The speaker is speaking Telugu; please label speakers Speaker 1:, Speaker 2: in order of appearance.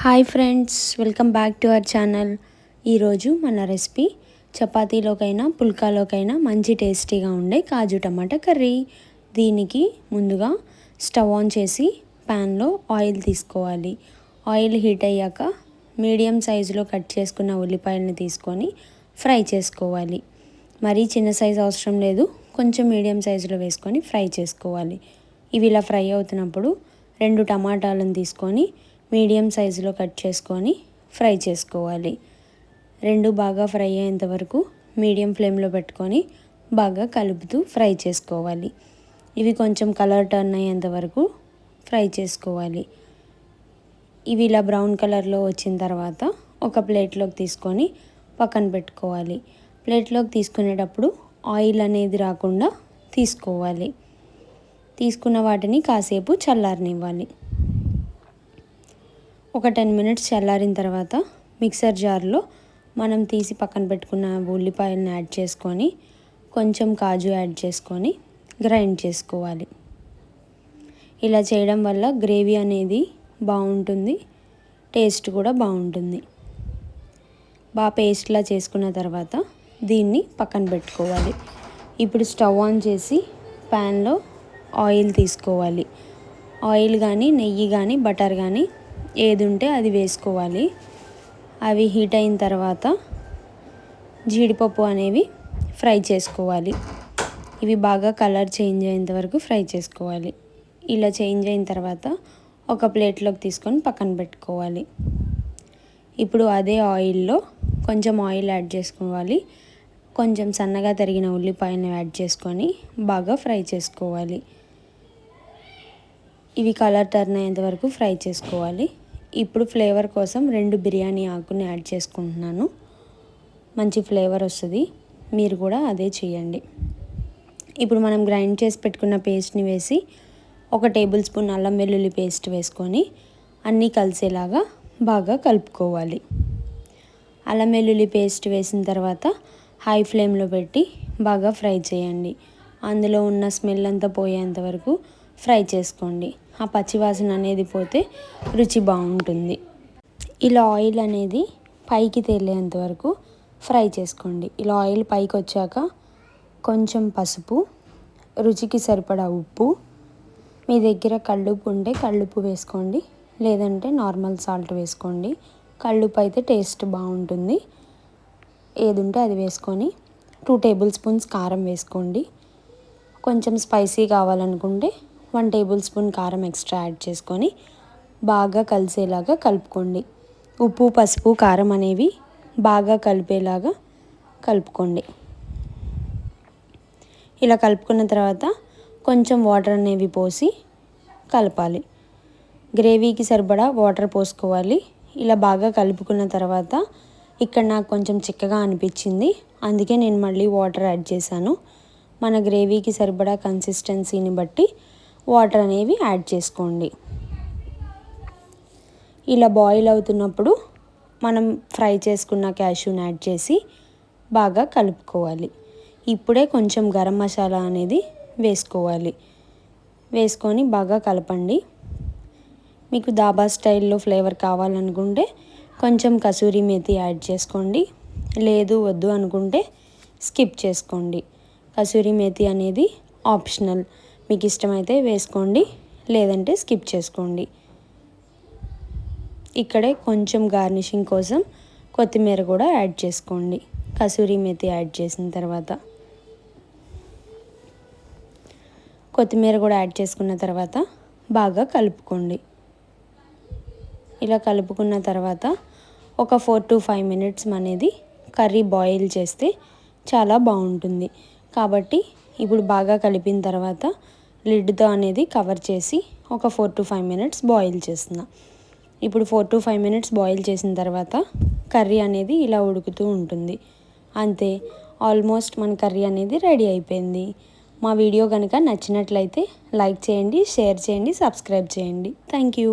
Speaker 1: Hi friends, welcome back to our channel. ఈరోజు మన రెసిపీ చపాతీలోకైనా పుల్కాలోకైనా మంచి టేస్టీగా ఉండే కాజు టమాటా కర్రీ. దీనికి ముందుగా స్టవ్ ఆన్ చేసి ప్యాన్లో ఆయిల్ తీసుకోవాలి. ఆయిల్ హీట్ అయ్యాక మీడియం సైజులో కట్ చేసుకున్న ఉల్లిపాయలను తీసుకొని ఫ్రై చేసుకోవాలి. మరీ చిన్న సైజు అవసరం లేదు, కొంచెం మీడియం సైజులో వేసుకొని ఫ్రై చేసుకోవాలి. ఇవి ఇలా ఫ్రై అవుతున్నప్పుడు 2 టమాటాలను తీసుకొని మీడియం సైజులో కట్ చేసుకొని ఫ్రై చేసుకోవాలి. 2 బాగా ఫ్రై అయ్యేంత వరకు మీడియం ఫ్లేమ్లో పెట్టుకొని బాగా కలుపుతూ ఫ్రై చేసుకోవాలి. ఇవి కొంచెం కలర్ టర్న్ అయ్యేంత వరకు ఫ్రై చేసుకోవాలి. ఇవి ఇలా బ్రౌన్ కలర్లో వచ్చిన తర్వాత ఒక ప్లేట్లోకి తీసుకొని పక్కన పెట్టుకోవాలి. ప్లేట్లోకి తీసుకునేటప్పుడు ఆయిల్ అనేది రాకుండా తీసుకోవాలి. తీసుకున్న వాటిని కాసేపు చల్లారనివ్వాలి. ఒక 10 మినిట్స్ చల్లారిన తర్వాత మిక్సర్ జార్లో మనం తీసి పక్కన పెట్టుకున్న ఉల్లిపాయలను యాడ్ చేసుకొని కొంచెం కాజు యాడ్ చేసుకొని గ్రైండ్ చేసుకోవాలి. ఇలా చేయడం వల్ల గ్రేవీ అనేది బాగుంటుంది, టేస్ట్ కూడా బాగుంటుంది. బాగా పేస్ట్లా చేసుకున్న తర్వాత దీన్ని పక్కన పెట్టుకోవాలి. ఇప్పుడు స్టవ్ ఆన్ చేసి ప్యాన్లో ఆయిల్ తీసుకోవాలి. ఆయిల్ కానీ నెయ్యి కానీ బటర్ కానీ ఏది ఉంటే అది వేసుకోవాలి. అవి హీట్ అయిన తర్వాత జీడిపప్పు అనేవి ఫ్రై చేసుకోవాలి. ఇవి బాగా కలర్ చేంజ్ అయ్యేంత వరకు ఫ్రై చేసుకోవాలి. ఇలా చేంజ్ అయిన తర్వాత ఒక ప్లేట్లోకి తీసుకొని పక్కన పెట్టుకోవాలి. ఇప్పుడు అదే ఆయిల్లో కొంచెం ఆయిల్ యాడ్ చేసుకోవాలి. కొంచెం సన్నగా తరిగిన ఉల్లిపాయను యాడ్ చేసుకొని బాగా ఫ్రై చేసుకోవాలి. ఇవి కలర్ టర్న్ అయ్యేంత వరకు ఫ్రై చేసుకోవాలి. ఇప్పుడు ఫ్లేవర్ కోసం 2 బిర్యానీ ఆకుని యాడ్ చేసుకుంటున్నాను. మంచి ఫ్లేవర్ వస్తుంది, మీరు కూడా అదే చేయండి. ఇప్పుడు మనం గ్రైండ్ చేసి పెట్టుకున్న పేస్ట్ని వేసి 1 టేబుల్ స్పూన్ అల్లం వెల్లుల్లి పేస్ట్ వేసుకొని అన్నీ కలిసేలాగా బాగా కలుపుకోవాలి. అల్లం వెల్లుల్లి పేస్ట్ వేసిన తర్వాత హై ఫ్లేమ్లో పెట్టి బాగా ఫ్రై చేయండి. అందులో ఉన్న స్మెల్ అంతా పోయేంత వరకు ఫ్రై చేసుకోండి. ఆ పచ్చివాసన అనేది పోతే రుచి బాగుంటుంది. ఇలా ఆయిల్ అనేది పైకి తేలేంత వరకు ఫ్రై చేసుకోండి. ఇలా ఆయిల్ పైకి వచ్చాక కొంచెం పసుపు, రుచికి సరిపడా ఉప్పు, మీ దగ్గర కల్లుప్పు ఉంటే కల్లుప్పు వేసుకోండి, లేదంటే నార్మల్ సాల్ట్ వేసుకోండి. కల్లుప్పు అయితే టేస్ట్ బాగుంటుంది. ఏది ఉంటే అది వేసుకొని 2 టేబుల్ స్పూన్స్ కారం వేసుకోండి. కొంచెం స్పైసీ కావాలనుకుంటే 1 టేబుల్ స్పూన్ కారం ఎక్స్ట్రా యాడ్ చేసుకొని బాగా కలిసేలాగా కలుపుకోండి. ఉప్పు, పసుపు, కారం అనేవి బాగా కలిపేలాగా కలుపుకోండి. ఇలా కలుపుకున్న తర్వాత కొంచెం వాటర్ అనేవి పోసి కలపాలి. గ్రేవీకి సరిపడా వాటర్ పోసుకోవాలి. ఇలా బాగా కలుపుకున్న తర్వాత ఇక్కడ నాకు కొంచెం చిక్కగా అనిపించింది, అందుకే నేను మళ్ళీ వాటర్ యాడ్ చేశాను. మన గ్రేవీకి సరిపడా కన్సిస్టెన్సీని బట్టి వాటర్ అనేవి యాడ్ చేసుకోండి. ఇలా బాయిల్ అవుతున్నప్పుడు మనం ఫ్రై చేసుకున్న క్యాష్యూని యాడ్ చేసి బాగా కలుపుకోవాలి. ఇప్పుడే కొంచెం గరం మసాలా అనేది వేసుకోవాలి. వేసుకొని బాగా కలపండి. మీకు దాబా స్టైల్లో ఫ్లేవర్ కావాలనుకుంటే కొంచెం కసూరి మేతి యాడ్ చేసుకోండి, లేదు వద్దు అనుకుంటే స్కిప్ చేసుకోండి. కసూరి మేతి అనేది ఆప్షనల్, మీకు ఇష్టమైతే వేసుకోండి, లేదంటే స్కిప్ చేసుకోండి. ఇక్కడే కొంచెం గార్నిషింగ్ కోసం కొత్తిమీర కూడా యాడ్ చేసుకోండి. కసూరి మేతి యాడ్ చేసిన తర్వాత కొత్తిమీర కూడా యాడ్ చేసుకున్న తర్వాత బాగా కలుపుకోండి. ఇలా కలుపుకున్న తర్వాత ఒక 4 to 5 మినిట్స్ అనేది కర్రీ బాయిల్ చేస్తే చాలా బాగుంటుంది. కాబట్టి ఇప్పుడు బాగా కలిపిన తర్వాత లిడ్తో అనేది కవర్ చేసి ఒక 4 to 5 మినిట్స్ బాయిల్ చేస్తున్నా. ఇప్పుడు 4 to 5 మినిట్స్ బాయిల్ చేసిన తర్వాత కర్రీ అనేది ఇలా ఉడుకుతూ ఉంటుంది. అంతే, ఆల్మోస్ట్ మన కర్రీ అనేది రెడీ అయిపోయింది. మా వీడియో కనుక నచ్చినట్లయితే లైక్ చేయండి, షేర్ చేయండి, సబ్స్క్రైబ్ చేయండి. Thank you.